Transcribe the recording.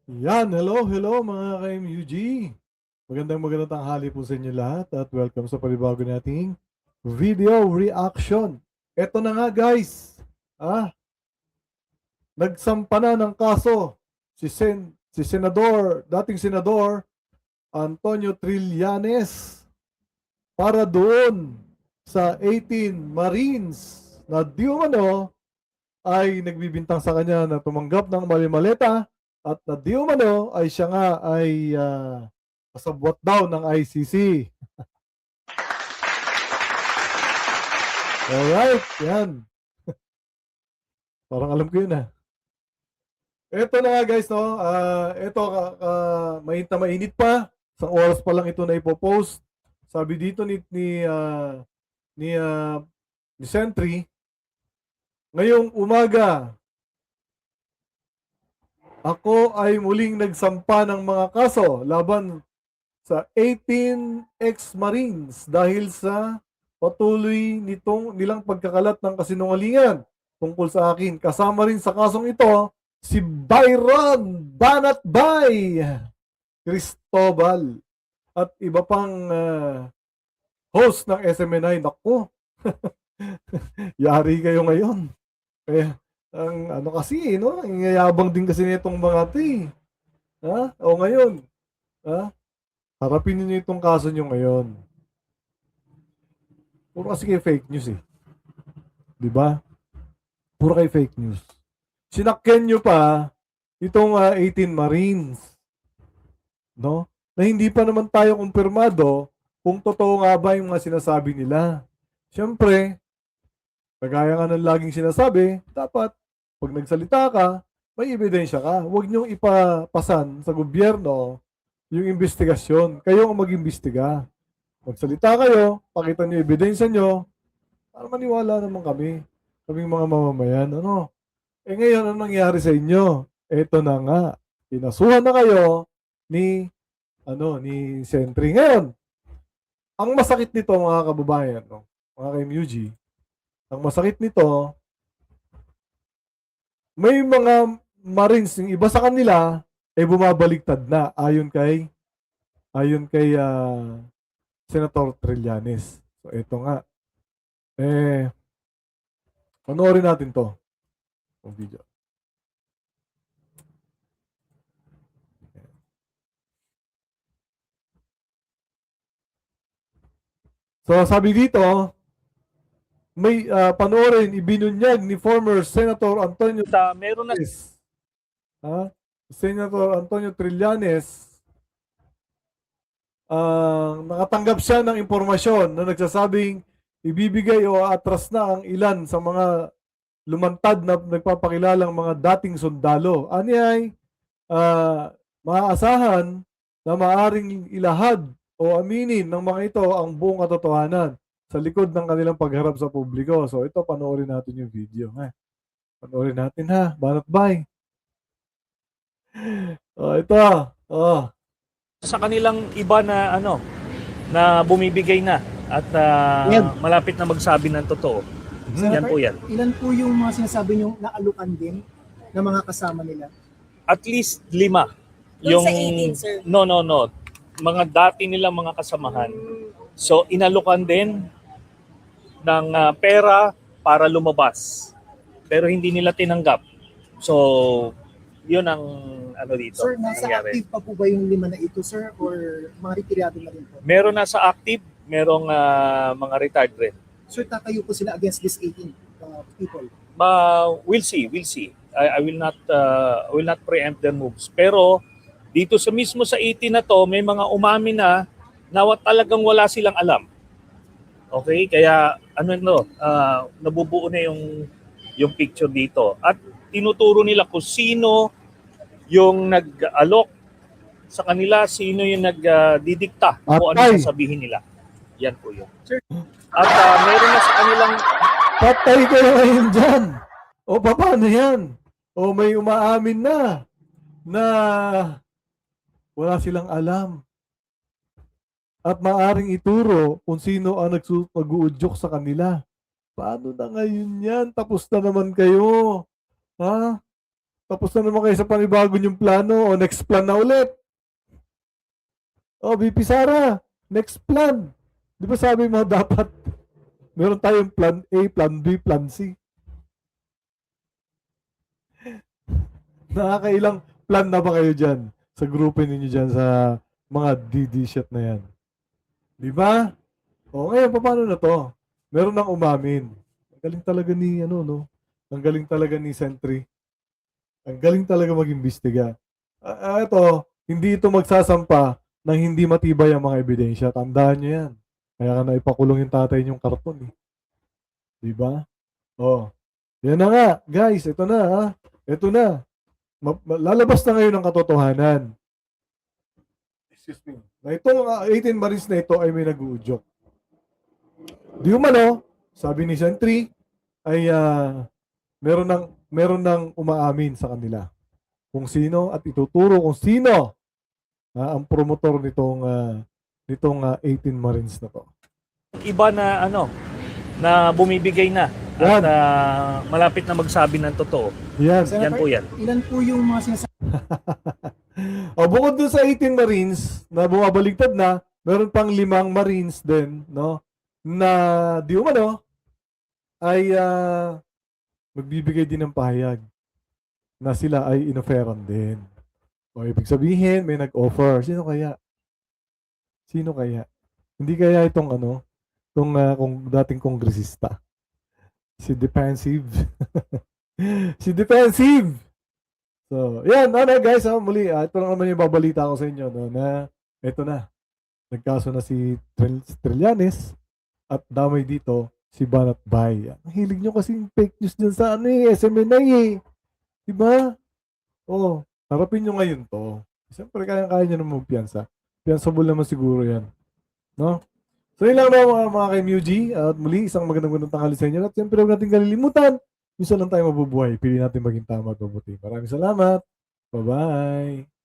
Yan, hello mga ka-MUG. Magandang tanghali po sa inyo lahat at welcome sa panibago nating video reaction. Eto na nga guys, nagsampa na ng kaso si dating Senador Antonio Trillanes para doon sa 18 Marines na di umano ay nagbibintang sa kanya na tumanggap ng mali-maleta at na di umano ay siya nga ay kasabwat daw ng ICC. Alright, yan. Parang alam ko yun Ito na nga guys, no? Ito, mainit na mainit pa. Isang oras pa lang ito na ipopost. Sabi dito ni, ni Sentry, ngayong umaga, ako ay muling nagsampa ng mga kaso laban sa 18 ex-Marines dahil sa patuloy nilang pagkakalat ng kasinungalingan tungkol sa akin. Kasama rin sa kasong ito si Byron Banatbay Cristobal at iba pang host ng SMN9. Naku, yari kayo ngayon. Kaya, ang ano kasi, no? Ang yayabang din kasi nitong mga ito O ngayon, harapin niyo itong kaso niyo ngayon. Puro kasi kayo fake news Di ba? Puro kayo fake news. Sinakyan niyo pa itong 18 Marines. No? Na hindi pa naman tayo kumpirmado kung totoo nga ba yung mga sinasabi nila. Siyempre, kagaya nga ng laging sinasabi, dapat pag nagsalita ka, may ebidensya ka. Huwag niyong ipapasan sa gobyerno yung investigasyon. Kayo ang mag-imbestiga. Magsalita kayo, pakita niyo ebidensya niyo, para maniwala naman kaming mga mamamayan. Ano? Ngayon, anong nangyari sa inyo? Eto na nga. Kinasuhan na kayo ni Sentry. Ngayon, ang masakit nito mga kababayan, mga ka-MUG, ang masakit nito, may mga Marines, yung iba sa kanila, bumabaliktad na ayon kay Senator Trillanes. So, ito nga. Panoorin natin to. Yung video. So, sabi dito, may panoorin, ibinunyag ni former Senator Antonio meron na Senator Antonio Trillanes, nakatanggap siya ng impormasyon na nagsasabing ibibigay o atras na ang ilan sa mga lumantad na nagpapakilalang mga dating sundalo. Ani ay maaasahan na maaring ilahad o aminin ng mga ito ang buong katotohanan sa likod ng kanilang pagharap sa publiko. So ito, panoorin natin yung video. Panoorin natin Banatbay. Ito. sa kanilang iba na na bumibigay na at malapit na magsabi ng totoo. Yan po yan. Ilan po yung mga sinasabi nyo naalukan din ng mga kasama nila? At least 5. Yung sa 18, sir? No. Mga dati nilang mga kasamahan. So, inalukan din ng pera para lumabas. Pero hindi nila tinanggap. So, yun ang dito. Sir, nasa nangyari. active pa po ba yung 5 na ito, sir? Or mga retirado na rin po? Meron nasa active, merong mga retired rin. Sir, tatayo po sila against this 18 people? We'll see. I will not preempt their moves. Pero dito mismo sa 18 na to, may mga umamin na talagang wala silang alam. Okay? Kaya nabubuo na yung picture dito. At tinuturo nila kung sino yung nag-alok sa kanila, sino yung nagdidikta kung ano sasabihin nila. Yan po yun. Sir, at meron na sa kanilang... Patay kayo ngayon dyan. O paano yan? O may umaamin na wala silang alam. At maaring ituro kung sino ang nag-uudyok sa kanila. Paano na ngayon yan? Tapos na naman kayo. Tapos na naman kayo sa panibago yung plano o next plan na ulit. O, VP Sara, next plan. Di ba sabi mo dapat meron tayong plan A, plan B, plan C. Nakakailang plan na ba kayo dyan sa grupo ninyo dyan sa mga DD shit na yan? Di ba? O ngayon, paano na to? Meron nang umamin. Ang galing talaga ni, ano, no? Ang galing talaga ni Sentry. Ang galing talaga mag-imbestiga. Ito, hindi ito magsasampa ng hindi matibay ang mga ebidensya. Tandaan nyo yan. Kaya ka na ipakulong yung tatay niyong karton. Eh. Diba? Oh. Yan na nga. Guys, ito na. Ha? Ito na. Lalabas na ngayon ang katotohanan. Excuse me. Na itong 18 Marines na ito ay may nag-uudyok. Di umano, sabi ni Sentry, ay meron ng umaamin sa kanila kung sino at ituturo kung sino ang promotor nitong 18 Marines na to. Iba na na bumibigay na Yan. at malapit na magsabi ng totoo. Yan. Yan po yan. Ilan po yung mga sinasabi O bukod dun sa 18 Marines na bumabaligtad na, meron pang 5 Marines din, no? Na di umano ay magbibigay din ng pahayag na sila ay inoferan din. O ibig sabihin, may nag-offer. Sino kaya? Sino kaya? Hindi kaya itong kung dating kongresista. Si Defensive. Si Defensive! So, yan, guys, muli, ito lang naman yung babalita ko sa inyo, no, na ito na. Nagkaso na si Trillanes at damay dito si Banat Bay. Ang hilig nyo kasi fake news dyan sa SMNI eh. Diba? Oh, harapin nyo ngayon to. Siyempre, kaya nyo naman magpiyansa. Piyansable naman siguro yan. No? So, yun lang na mga kay-MUG. At muli, isang magandang tanghali sa inyo. At siyempre, huwag natin kalilimutan. Isa lang tayo mabubuhay. Pili natin maging tama at mabuti. Maraming salamat. Bye-bye.